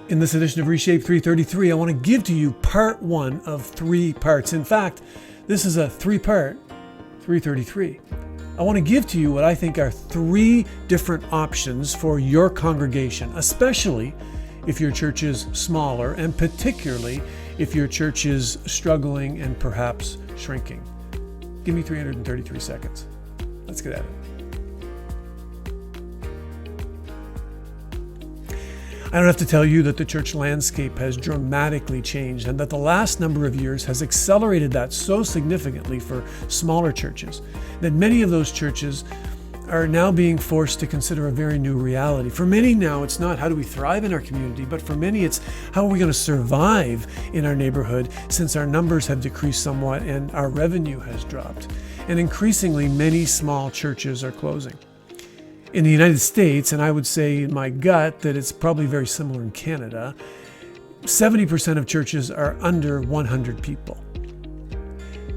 In this edition of reShape 333, I want to give to you part one of 3 parts. In fact, this is a 3-part 333. I want to give to you what I think are 3 different options for your congregation, especially if your church is smaller and particularly if your church is struggling and perhaps shrinking. Give me 333 seconds. Let's get at it. I don't have to tell you that the church landscape has dramatically changed and that the last number of years has accelerated that so significantly for smaller churches that many of those churches are now being forced to consider a very new reality. For many now, it's not how do we thrive in our community, but for many it's how are we going to survive in our neighborhood since our numbers have decreased somewhat and our revenue has dropped. And increasingly, many small churches are closing. In the United States, and I would say in my gut that it's probably very similar in Canada, 70% of churches are under 100 people.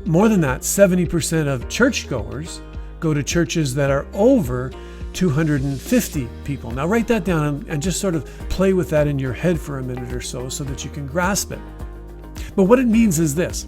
More than that, 70% of churchgoers go to churches that are over 250 people. Now write that down and just sort of play with that in your head for a minute or so that you can grasp it. But what it means is this.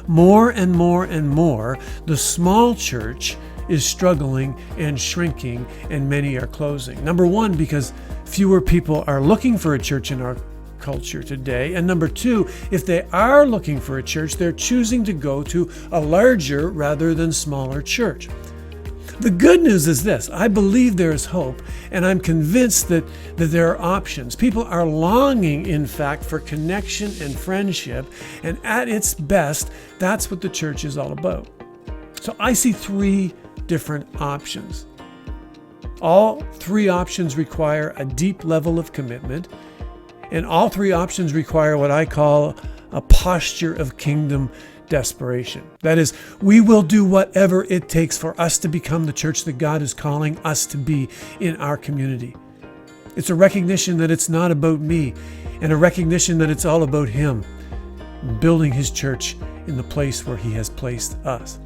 More and more and more, the small church is struggling and shrinking, and many are closing. Number one, because fewer people are looking for a church in our culture today. And number two, if they are looking for a church, they're choosing to go to a larger rather than smaller church. The good news is this. I believe there is hope, and I'm convinced that there are options. People are longing, in fact, for connection and friendship, and at its best, that's what the church is all about. So I see 3 different options. All 3 options require a deep level of commitment, and all 3 options require what I call a posture of kingdom desperation. That is, we will do whatever it takes for us to become the church that God is calling us to be in our community. It's a recognition that it's not about me, and a recognition that it's all about Him, building His church in the place where He has placed us.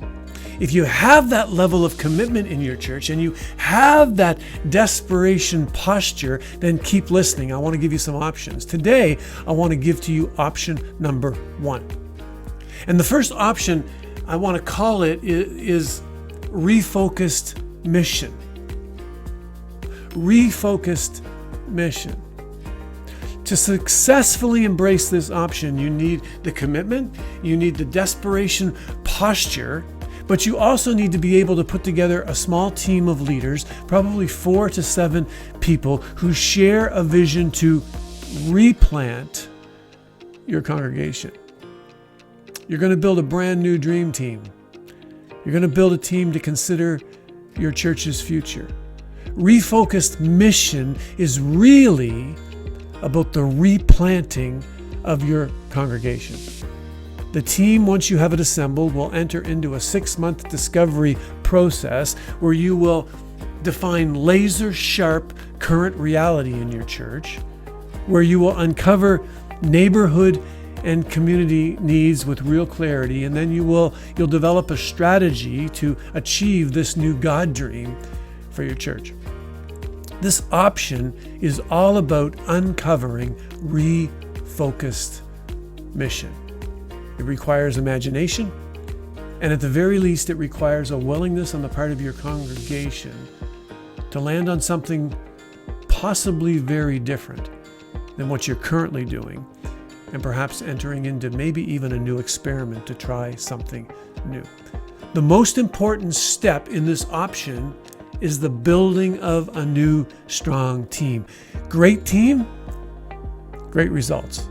If you have that level of commitment in your church and you have that desperation posture, then keep listening. I want to give you some options. Today, I want to give to you option number 1. And the first option, I want to call it, is refocused mission. Refocused mission. To successfully embrace this option, you need the commitment, you need the desperation posture, but you also need to be able to put together a small team of leaders, probably 4 to 7 people who share a vision to replant your congregation. You're going to build a brand new dream team. You're going to build a team to consider your church's future. Refocused mission is really about the replanting of your congregation. The team, once you have it assembled, will enter into a 6-month discovery process where you will define laser-sharp current reality in your church, where you will uncover neighborhood and community needs with real clarity, and then you'll develop a strategy to achieve this new God dream for your church. This option is all about uncovering refocused mission. It requires imagination, and at the very least, it requires a willingness on the part of your congregation to land on something possibly very different than what you're currently doing, and perhaps entering into maybe even a new experiment to try something new. The most important step in this option is the building of a new, strong team. Great team, great results.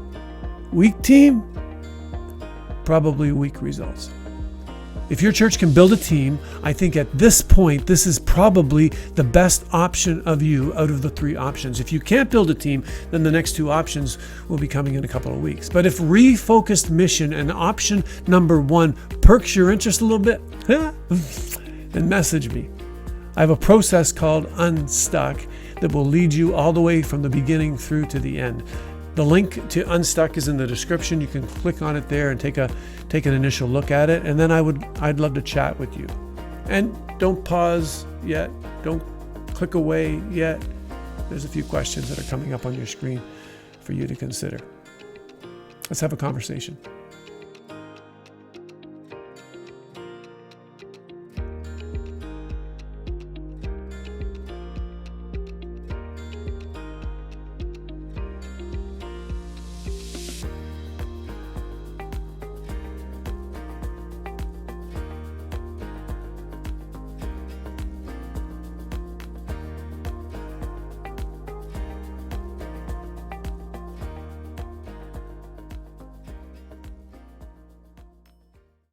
Weak team, probably weak results. If your church can build a team, I think at this point, this is probably the best option of you out of the 3 options. If you can't build a team, then the next 2 options will be coming in a couple of weeks. But if refocused mission and option number 1 perks your interest a little bit, then message me. I have a process called Unstuck that will lead you all the way from the beginning through to the end. The link to Unstuck is in the description. You can click on it there and take an initial look at it, and then I'd love to chat with you. And don't pause yet. Don't click away yet. There's a few questions that are coming up on your screen for you to consider. Let's have a conversation.